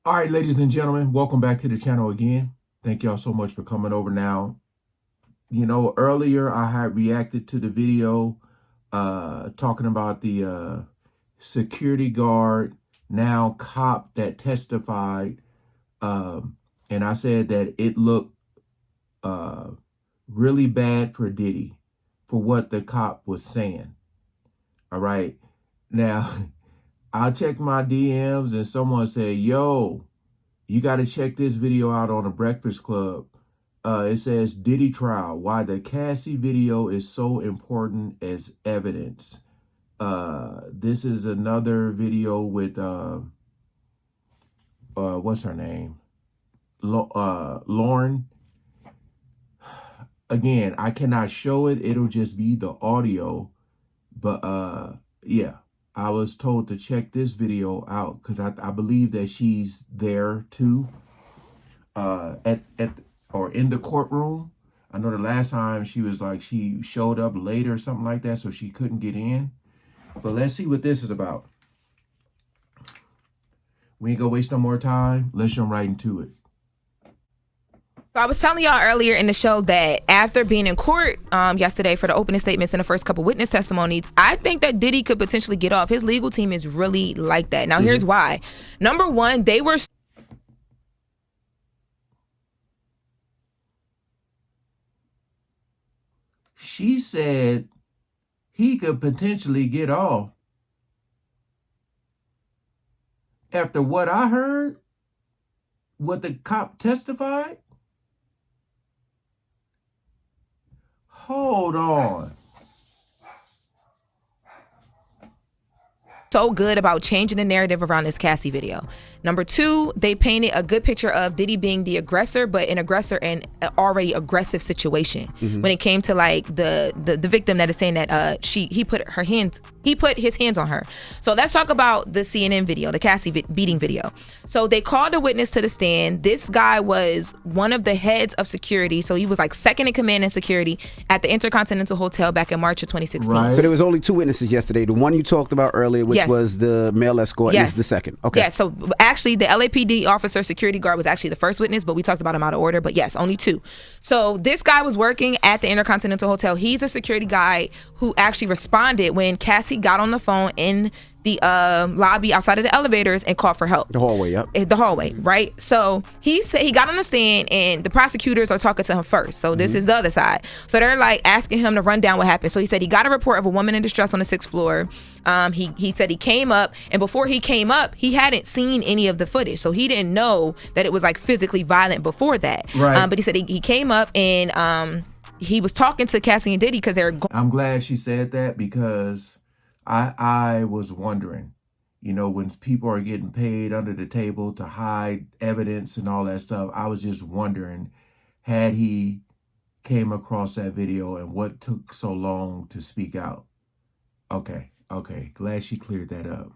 All right, ladies and gentlemen, welcome back to the channel again. Thank y'all so much for coming over. Now, earlier I had reacted to the video talking about the security guard, now cop that testified. And I said that it looked uh, really bad for Diddy for what the cop was saying. All right. Now, I checked my DMs and someone said, yo, you got to check this video out on the Breakfast Club. It says Diddy trial, why the Cassie video is so important as evidence. This is another video with, what's her name? Lauren. Again, I cannot show it. It'll just be the audio. But yeah, I was told to check this video out because I believe that she's there too. At or in the courtroom. I know the last time she was like she showed up late or something like that, so she couldn't get in. But let's see what this is about. We ain't gonna waste no more time. Let's jump right into it. So I was telling y'all earlier in the show that after being in court yesterday for the opening statements and the first couple witness testimonies, I think that Diddy could potentially get off. His legal team is really like that. Now, here's why. Number one, they were... She said he could potentially get off. After what I heard, what the cop testified? Hold on. So good about changing the narrative around this Cassie video. Number two, they painted a good picture of Diddy being the aggressor, but an aggressor in an already aggressive situation. When it came to like the victim that is saying that he put his hands on her. So let's talk about the CNN video, the Cassie beating video. So they called a witness to the stand. This guy was one of the heads of security. So he was like second in command in security at the Intercontinental Hotel back in March of 2016. Right. So there was only two witnesses yesterday. The one you talked about earlier, which was the male escort, is the second. Okay. Yeah, so actually the LAPD officer security guard was actually the first witness, but we talked about him out of order. But yes, only two. So this guy was working at the Intercontinental Hotel. He's a security guy who actually responded when Cassie got on the phone in the lobby outside of the elevators and called for help. The hallway, yep. The hallway, right? So he said he got on the stand and the prosecutors are talking to him first. So this is the other side. So they're like asking him to run down what happened. So he said he got a report of a woman in distress on the 6th floor. He said he came up, and before he came up, he hadn't seen any of the footage. So he didn't know that it was like physically violent before that. Right. But he said he came up and he was talking to Cassie and Diddy because they're I'm glad she said that because I was wondering, when people are getting paid under the table to hide evidence and all that stuff, I was just wondering, had he came across that video and what took so long to speak out? Okay. Glad she cleared that up.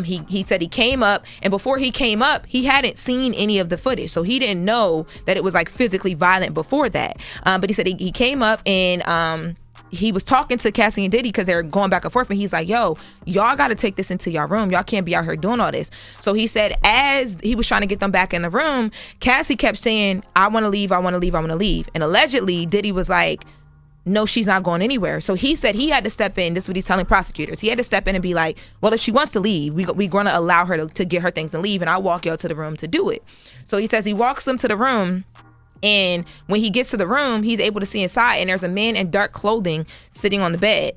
He said he came up, and before he came up, he hadn't seen any of the footage. So he didn't know that it was like physically violent before that. But he said he came up and he was talking to Cassie and Diddy because they're going back and forth, and he's like, yo, y'all got to take this into y'all room. Y'all can't be out here doing all this. So he said as he was trying to get them back in the room, Cassie kept saying, I want to leave, I want to leave, I want to leave. And allegedly, Diddy was like, no, she's not going anywhere. So he said he had to step in. This is what he's telling prosecutors. He had to step in and be like, well, if she wants to leave, we're going to allow her to get her things and leave, and I'll walk y'all to the room to do it. So he says he walks them to the room, and when he gets to the room, he's able to see inside, and there's a man in dark clothing sitting on the bed,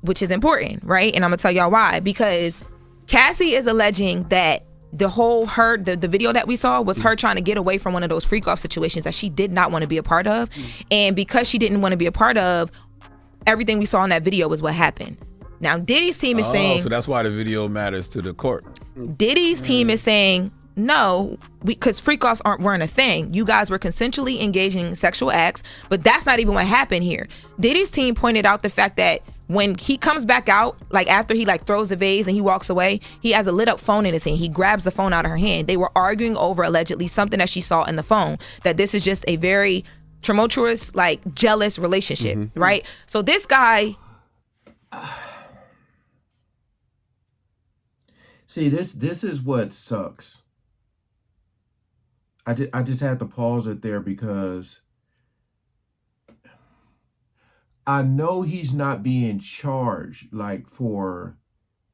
which is important, right? And I'm gonna tell y'all why. Because Cassie is alleging that the video that we saw was her trying to get away from one of those freak off situations that she did not want to be a part of. And because she didn't want to be a part of, everything we saw in that video was what happened. Now Diddy's team is saying, so that's why the video matters to the court. Diddy's team is saying, no, because freak offs weren't a thing. You guys were consensually engaging in sexual acts, but that's not even what happened here. Diddy's team pointed out the fact that when he comes back out, like after he like throws the vase and he walks away, he has a lit up phone in his hand. He grabs the phone out of her hand. They were arguing over allegedly something that she saw in the phone, that this is just a very tumultuous, like jealous relationship, right? So this guy... See, this is what sucks. I just had to pause it there because I know he's not being charged like for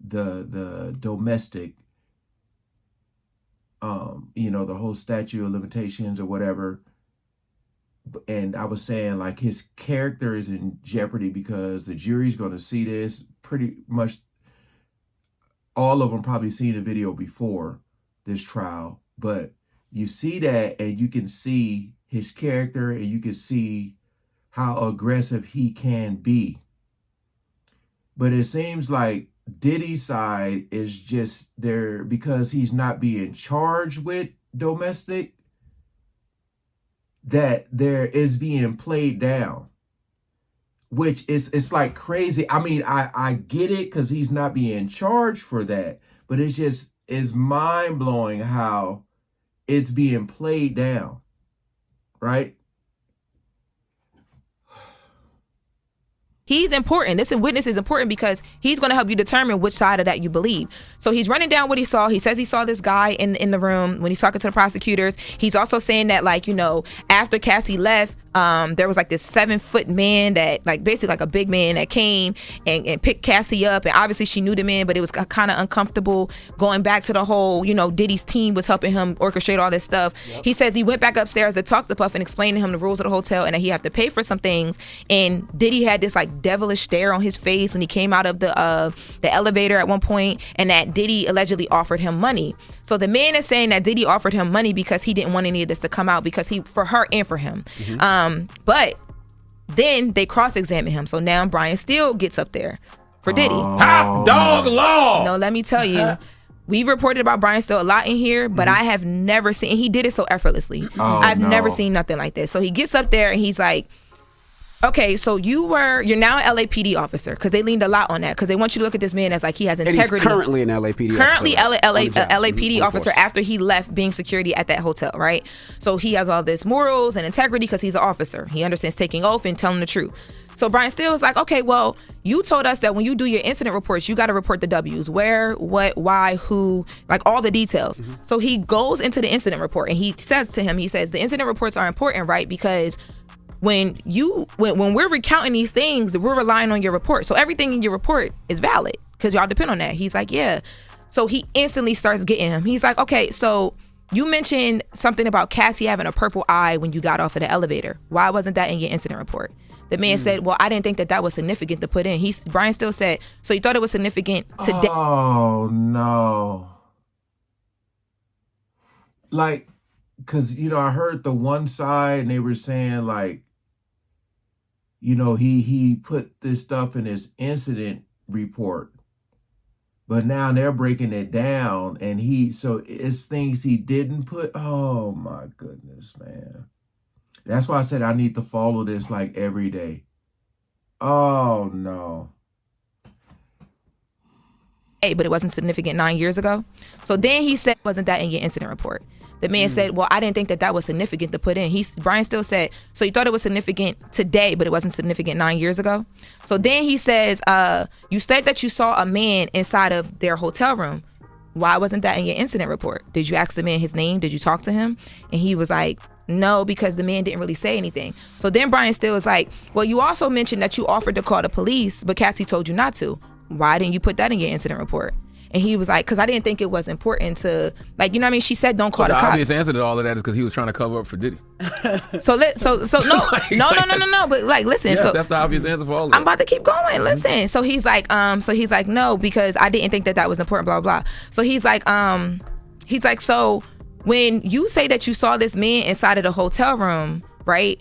the domestic, you know, the whole statute of limitations or whatever. And I was saying like his character is in jeopardy because the jury's going to see this. Pretty much all of them probably seen the video before this trial, but you see that and you can see his character and you can see how aggressive he can be. But it seems like Diddy's side is just there because he's not being charged with domestic, that there is being played down, which it's like crazy. I mean, I get it because he's not being charged for that, but it's just is mind blowing how it's being played down, right? He's important. This witness is important because he's going to help you determine which side of that you believe. So he's running down what he saw. He says he saw this guy in the room when he's talking to the prosecutors. He's also saying that, like, you know, after Cassie left, there was like this 7-foot man that, like, basically like a big man that came and picked Cassie up, and obviously she knew the man, but it was kind of uncomfortable going back to the whole, you know, Diddy's team was helping him orchestrate all this stuff. Yep. He says he went back upstairs to talk to Puff and explain to him the rules of the hotel and that he have to pay for some things, and Diddy had this like devilish stare on his face when he came out of the elevator at one point, and that Diddy allegedly offered him money. So the man is saying that Diddy offered him money because he didn't want any of this to come out, because he, for her and for him. Mm-hmm. But then they cross-examine him. So now Brian Steele gets up there for Diddy. Top dog law. No, let me tell you, we reported about Brian Steele a lot in here, but I have never seen, and he did it so effortlessly. I've never seen nothing like this. So he gets up there and he's like, okay, so you're now an LAPD officer, because they leaned a lot on that, because they want you to look at this man as like he has integrity. And he's currently an LAPD currently officer. LAPD officer after he left being security at that hotel, right? So he has all this morals and integrity because he's an officer. He understands taking oath and telling the truth. So Brian Steele was like, okay, well, you told us that when you do your incident reports, you got to report the W's, where, what, why, who, like all the details. Mm-hmm. So he goes into the incident report and he says to him, he says, the incident reports are important, right? Because when we're recounting these things, we're relying on your report. So everything in your report is valid because y'all depend on that. He's like, yeah. So he instantly starts getting him. He's like, okay, so you mentioned something about Cassie having a purple eye when you got off of the elevator. Why wasn't that in your incident report? The man said, well, I didn't think that was significant to put in. Brian Steele said, so you thought it was significant today? Oh, no. Like, because, you know, I heard the one side and they were saying, like, you know, he put this stuff in his incident report, but now they're breaking it down, and so it's things he didn't put. Oh my goodness, man. That's why I said I need to follow this like every day. Oh no. Hey, but it wasn't significant 9 years ago. So then he said, wasn't that in your incident report? The man said, well, I didn't think that was significant to put in. Brian Steele said, so you thought it was significant today, but it wasn't significant 9 years ago? So then he says, you said that you saw a man inside of their hotel room. Why wasn't that in your incident report? Did you ask the man his name? Did you talk to him? And he was like, no, because the man didn't really say anything. So then Brian Steele was like, well, you also mentioned that you offered to call the police, but Cassie told you not to. Why didn't you put that in your incident report? And he was like, because I didn't think it was important to, like, you know what I mean? She said, don't call the cops. The obvious answer to all of that is because he was trying to cover up for Diddy. So no. But like, listen. Yeah, so that's the obvious answer for all of that. I'm about to keep going. Listen. So he's like, no, because I didn't think that was important, blah, blah, blah. So he's like, so when you say that you saw this man inside of the hotel room, right?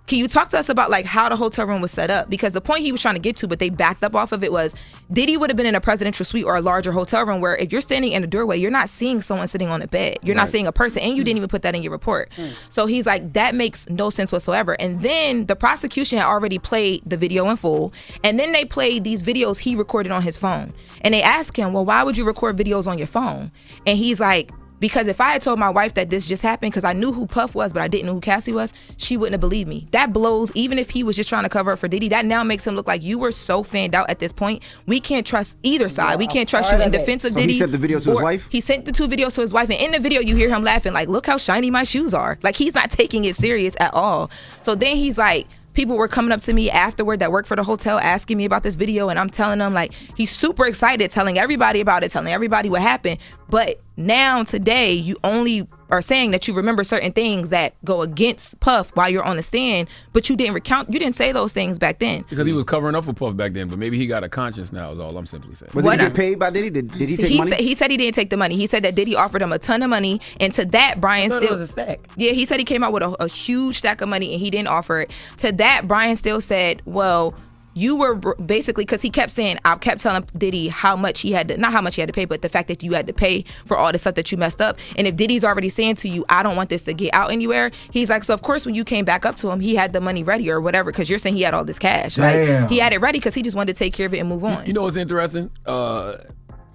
Can you talk to us about like how the hotel room was set up? Because the point he was trying to get to, but they backed up off of it, was Diddy would have been in a presidential suite or a larger hotel room where if you're standing in the doorway, you're not seeing someone sitting on a bed. You're not seeing a person, and you didn't even put that in your report. So he's like, that makes no sense whatsoever. And then the prosecution had already played the video in full, and then they played these videos he recorded on his phone. And they asked him, well, why would you record videos on your phone? And he's like, Because if I had told my wife that this just happened, because I knew who Puff was, but I didn't know who Cassie was, she wouldn't have believed me. That blows, even if he was just trying to cover up for Diddy, that now makes him look like you were so fanned out at this point. We can't trust either side. We can't trust you in defense of Diddy. He sent the video to his wife? He sent the 2 videos to his wife, and in the video you hear him laughing like, look how shiny my shoes are. Like, he's not taking it serious at all. So then he's like, people were coming up to me afterward that worked for the hotel asking me about this video, and I'm telling them, like, he's super excited, telling everybody about it, telling everybody what happened. But now today you only are saying that you remember certain things that go against Puff while you're on the stand, but you didn't say those things back then. Because he was covering up for Puff back then, but maybe he got a conscience now is all I'm simply saying. But did he get paid by Diddy? Did he take money? He said he didn't take the money. He said that Diddy offered him a ton of money, and to that Brian still... it was a stack. Yeah, he said he came out with a huge stack of money and he didn't offer it. To that, Brian still said, well, you were basically, because he kept saying, I kept telling Diddy how much he had to, not how much he had to pay, but the fact that you had to pay for all the stuff that you messed up. And if Diddy's already saying to you, I don't want this to get out anywhere, he's like, so of course when you came back up to him, he had the money ready or whatever, because you're saying he had all this cash. Like, he had it ready because he just wanted to take care of it and move on. You know what's interesting?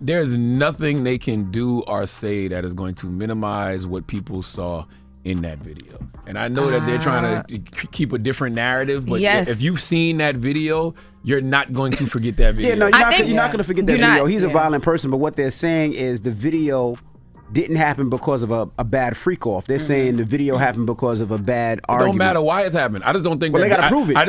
There's nothing they can do or say that is going to minimize what people saw in that video. And I know that they're trying to keep a different narrative, but if you've seen that video, you're not going to forget that video. Yeah, no, you're not going to forget that video. He's a violent person, but what they're saying is the video didn't happen because of a bad freak off. They're saying the video happened because of a bad argument. It don't matter why it's happened. I just don't think they got to prove it. I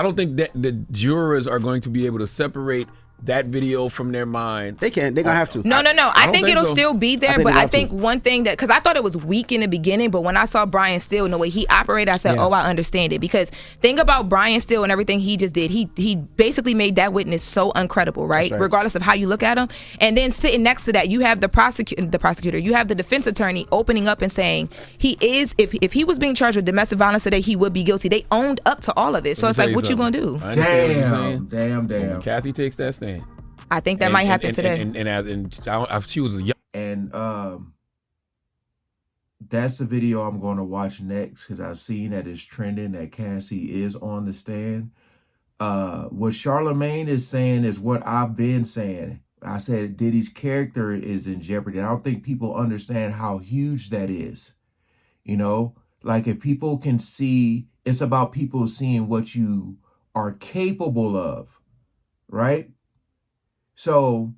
don't think that the jurors are going to be able to separate that video from their mind. They can't. They're going to have to. No. I think it'll still be there, but I think one thing that, because I thought it was weak in the beginning, but when I saw Brian Steele and the way he operated, I said, oh, I understand it. Because think about Brian Steele and everything he just did. He basically made that witness so uncredible, right? Regardless of how you look at him. And then sitting next to that, you have the prosecutor, you have the defense attorney opening up and saying he is, if he was being charged with domestic violence today, he would be guilty. They owned up to all of it. So it's like, what you gonna do? Damn. When Cassie takes that stand. I think that might happen today. And she was young. And that's the video I'm going to watch next, because I've seen that it's trending that Cassie is on the stand. What Charlamagne is saying is what I've been saying. I said Diddy's character is in jeopardy. I don't think people understand how huge that is. You know, like if people can see, it's about people seeing what you are capable of, right? So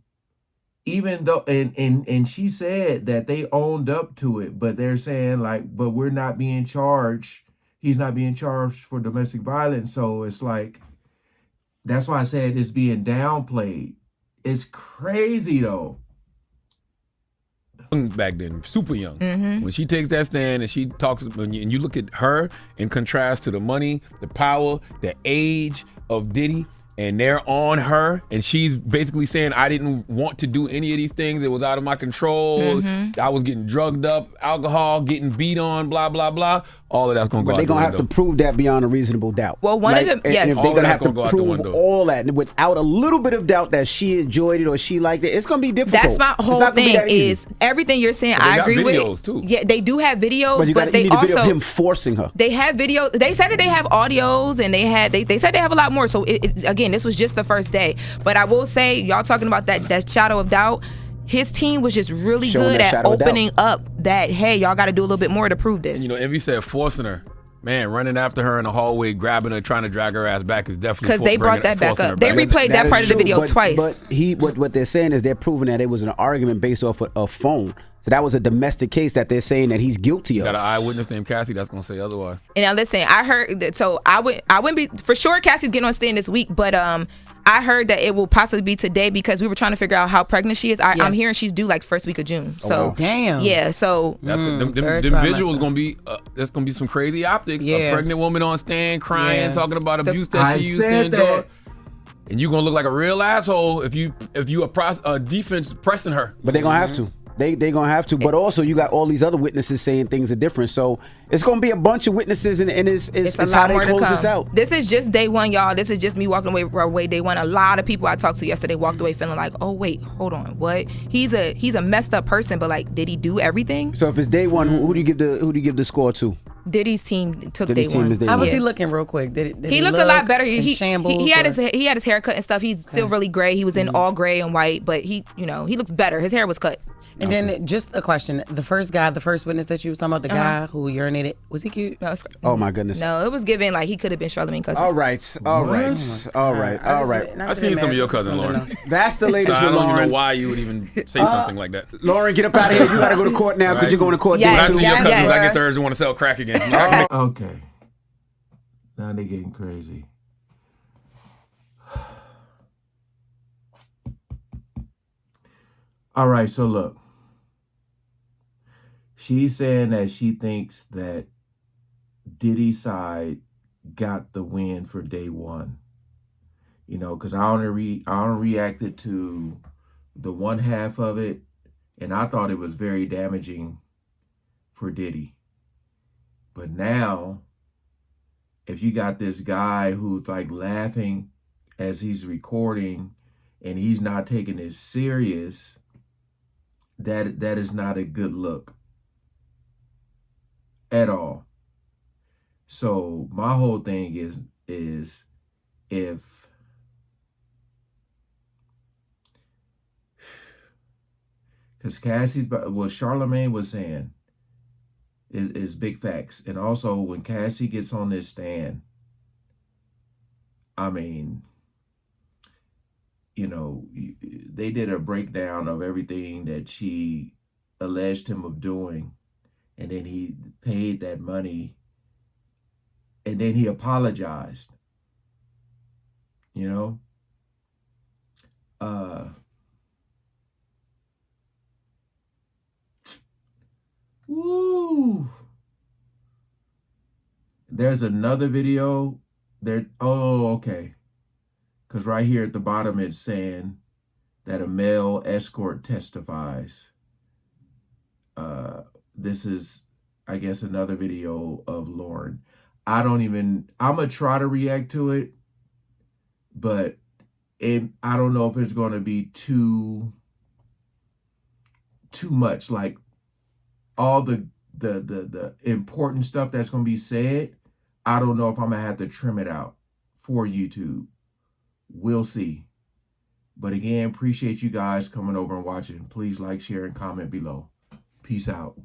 even though, and she said that they owned up to it, but they're saying like, but we're not being charged. He's not being charged for domestic violence. So it's like, that's why I said it's being downplayed. It's crazy though. Back then, super young. When she takes that stand and she talks, and you look at her in contrast to the money, the power, the age of Diddy, and they're on her, and she's basically saying, I didn't want to do any of these things. It was out of my control. I was getting drugged up, alcohol, getting beat on, blah, blah, blah. All of that's going to go out the window. But they're going to have to prove that beyond a reasonable doubt. Well, one of them, yes. And if they're going to have to prove all that without a little bit of doubt that she enjoyed it or she liked it, it's going to be difficult. That's my whole thing is everything you're saying, I agree with. Videos too. Yeah, they do have videos, but they need a video also... of him forcing her. They have video. They said that they have audios, and they said they have a lot more. So, again, this was just the first day. But I will say, y'all talking about that shadow of doubt, his team was just really good at opening up that, hey, y'all got to do a little bit more to prove this. And, you know, Envy said forcing her. Man, running after her in the hallway, grabbing her, trying to drag her ass back is definitely because they brought that back up. They replayed that part of the video twice. But what they're saying is they're proving that it was an argument based off a phone. So that was a domestic case that they're saying that he's guilty of. Got an eyewitness named Cassie that's gonna say otherwise. And now listen, I heard that. So I wouldn't be for sure. Cassie's getting on stand this week, but I heard that it will possibly be today because we were trying to figure out how pregnant she is. I'm hearing she's due like first week of June. So damn. Yeah. So them visuals gonna be there's gonna be some crazy optics. A pregnant woman on stand crying, talking about abuse that she used to endure. And you're gonna look like a real asshole if you a defense pressing her. But they're gonna have to. They gonna have to, but also you got all these other witnesses saying things are different. So it's gonna be a bunch of witnesses, and it's how they close this out. This is just day one, y'all. This is just me walking away day one. A lot of people I talked to yesterday walked away feeling like, oh wait, hold on, what? He's a messed up person, but like, did he do everything? So if it's day one, who do you give the score to? Diddy's team took day one. How was he looking real quick? Did he looked a lot better. He had his hair cut and stuff. He's still really gray. He was in all gray and white, but he looks better. His hair was cut. And then just a question: the first witness that you was talking about, the guy who urinated, was he cute? No, Oh my goodness. no, it was given like he could have been Charlamagne cousin. All right. I seen some of your cousin, Lauren. That's the latest So I with don't even Lauren. know why you would even say something like that. Lauren, get up out of here. You got to go to court now because you're going to court Yes, When I day see two. your cousins, yes. I get Thursday want to sell crack again. Okay. Now they're getting crazy. All right, so look. She's saying that she thinks that Diddy's side got the win for day one. You know, because I only reacted to the one half of it, and I thought it was very damaging for Diddy. But now, if you got this guy who's like laughing as he's recording and he's not taking it serious, that is not a good look at all. So my whole thing is if because Cassie's what Charlamagne was saying is big facts. And also when Cassie gets on this stand, I mean, you know, they did a breakdown of everything that she alleged him of doing. And then he paid that money. And then he apologized. You know? Woo! There's another video there. Oh, okay. Because right here at the bottom, it's saying that a male escort testifies. This is, I guess, another video of Lauren. I'm going to try to react to it, but I don't know if it's going to be too much. Like all the important stuff that's going to be said, I don't know if I'm going to have to trim it out for YouTube. We'll see. But again, appreciate you guys coming over and watching. Please like, share, and comment below. Peace out.